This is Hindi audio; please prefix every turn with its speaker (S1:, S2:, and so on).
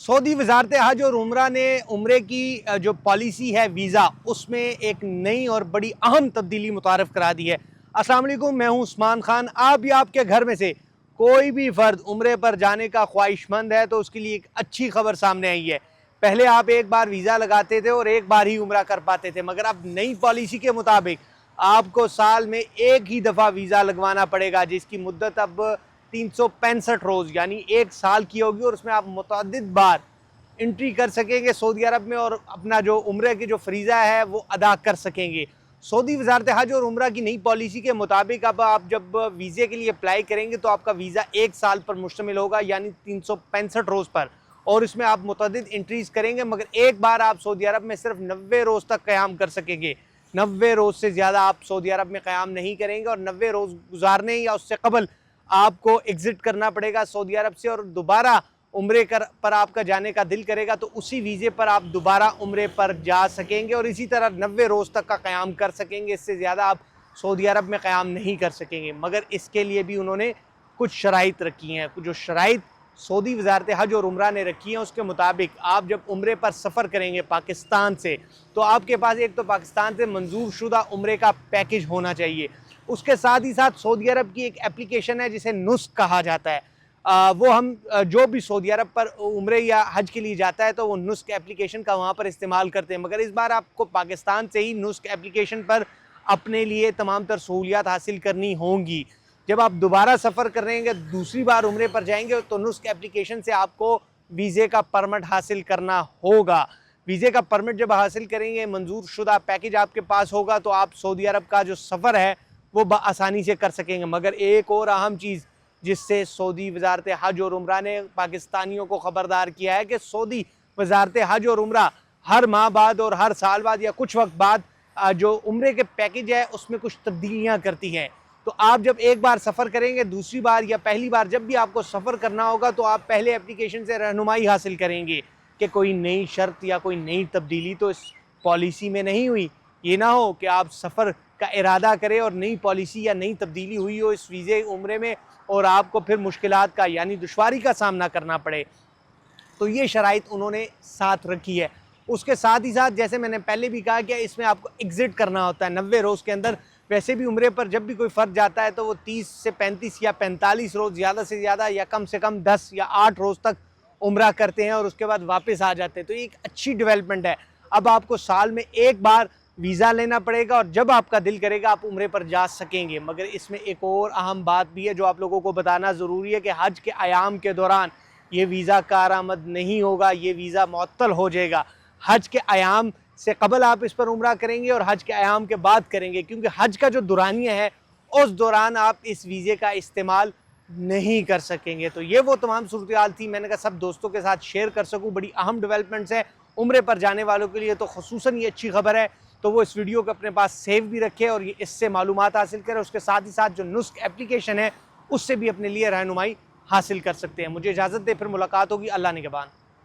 S1: सऊदी वजारत हज और उम्रा ने उम्रे की जो पॉलिसी है वीज़ा उसमें एक नई और बड़ी अहम तब्दीली मुतारफ़ करा दी है। अस्सलाम वालेकुम, मैं हूं उस्मान खान। आप या आपके घर में से कोई भी फ़र्द उम्रे पर जाने का ख्वाहिशमंद है तो उसके लिए एक अच्छी खबर सामने आई है। पहले आप एक बार वीज़ा लगाते थे और एक बार ही उम्रा कर पाते थे, मगर अब नई पॉलिसी के मुताबिक आपको साल में एक ही दफ़ा वीज़ा लगवाना पड़ेगा, जिसकी मुद्दत अब 365 रोज़ यानी एक साल की होगी और उसमें आप मुतअद्दिद बार एंट्री कर सकेंगे सऊदी अरब में और अपना जो उम्रे की जो फ्रीज़ा है वो अदा कर सकेंगे। सऊदी वजारत हज और उम्रा की नई पॉलिसी के मुताबिक अब आप जब वीज़े के लिए अप्लाई करेंगे तो आपका वीज़ा एक साल पर मुश्तमिल होगा, यानी 365 रोज़ पर, और इसमें आप मुतअद्दिद एंट्रीज़ करेंगे, मगर एक बार आप सऊदी अरब में सिर्फ 90 रोज़ तक क़याम कर सकेंगे। 90 रोज़ से ज़्यादा आप सऊदी अरब में क़याम नहीं करेंगे और 90 रोज़ गुजारने या उससे कबल आपको एग्ज़िट करना पड़ेगा सऊदी अरब से, और दोबारा उम्रे पर आपका जाने का दिल करेगा तो उसी वीज़े पर आप दोबारा उम्रे पर जा सकेंगे और इसी तरह 90 रोज़ तक का क़याम कर सकेंगे। इससे ज़्यादा आप सऊदी अरब में क़याम नहीं कर सकेंगे, मगर इसके लिए भी उन्होंने कुछ शराइत रखी हैं। जो शराइत सऊदी वजारत हज और उम्रा ने रखी हैं उसके मुताबिक आप जब उम्रे पर सफ़र करेंगे पाकिस्तान से, तो आपके पास एक तो पाकिस्तान से मंजूर शुदा उम्रे का पैकेज होना चाहिए। उसके साथ ही साथ सऊदी अरब की एक एप्लीकेशन है जिसे नुस्क कहा जाता है। वो हम जो भी सऊदी अरब पर उम्रे या हज के लिए जाता है तो वो नुस्क एप्लीकेशन का वहाँ पर इस्तेमाल करते हैं, मगर इस बार आपको पाकिस्तान से ही नुस्क एप्लीकेशन पर अपने लिए तमाम तर सहूलियात हासिल करनी होंगी। जब आप दोबारा सफ़र करेंगे, दूसरी बार उम्रे पर जाएंगे, तो नुस्क एप्लीकेशन से आपको वीज़े का परमिट हासिल करना होगा। वीज़े का परमिट जब हासिल करेंगे, मंजूर शुदा पैकेज आपके पास होगा, तो आप सऊदी अरब का जो सफ़र है वो बआसानी से कर सकेंगे। मगर एक और अहम चीज़ जिससे सऊदी वजारत हज और उम्रा ने पाकिस्तानियों को ख़बरदार किया है कि सऊदी वजारत हज और उम्रा हर माह बाद और हर साल बाद या कुछ वक्त बाद जो उम्रे के पैकेज है उसमें कुछ तब्दीलियाँ करती हैं। तो आप जब एक बार सफ़र करेंगे, दूसरी बार या पहली बार जब भी आपको सफ़र करना होगा, तो आप पहले एप्लीकेशन से रहनुमाई हासिल करेंगे कि कोई नई शर्त या कोई नई तब्दीली तो इस पॉलिसी में नहीं हुई। ये ना हो कि आप सफ़र का इरादा करें और नई पॉलिसी या नई तब्दीली हुई हो इस वीज़े उम्रे में और आपको फिर मुश्किलात का यानी दुश्वारी का सामना करना पड़े। तो ये शराइत उन्होंने साथ रखी है। उसके साथ ही साथ जैसे मैंने पहले भी कहा कि इसमें आपको एग्ज़िट करना होता है 90 रोज़ के अंदर। वैसे भी उम्रे पर जब भी कोई फ़र्द जाता है तो वो 30 से 35 या 45 रोज़ ज़्यादा से ज़्यादा या कम से कम 10 या 8 रोज़ तक उम्रा करते हैं और उसके बाद वापस आ जाते हैं। तो ये एक अच्छी डेवलपमेंट है। अब आपको साल में एक बार वीज़ा लेना पड़ेगा और जब आपका दिल करेगा आप उम्रे पर जा सकेंगे। मगर इसमें एक और अहम बात भी है जो आप लोगों को बताना ज़रूरी है कि हज के अयाम के दौरान ये वीज़ा कारआमद नहीं होगा, ये वीज़ा मुअत्तल हो जाएगा। हज के अयाम से कबल आप इस पर उम्रा करेंगे और हज के अयाम के बाद करेंगे, क्योंकि हज का जो दुरानिया है उस दौरान आप इस वीज़े का इस्तेमाल नहीं कर सकेंगे। तो ये वो तमाम सूरत हाल थी, मैंने कहा सब दोस्तों के साथ शेयर कर सकूँ। बड़ी अहम डेवलपमेंट्स है उम्रे पर जाने वालों के लिए, तो ख़ुसूसन ये अच्छी खबर है। तो वो इस वीडियो को अपने पास सेव भी रखे और ये इससे मालूमात हासिल करें। उसके साथ ही साथ जो नुस्क एप्लीकेशन है उससे भी अपने लिए रहनुमाई हासिल कर सकते हैं। मुझे इजाज़त दे, फिर मुलाकात होगी। अल्लाह निगहबान।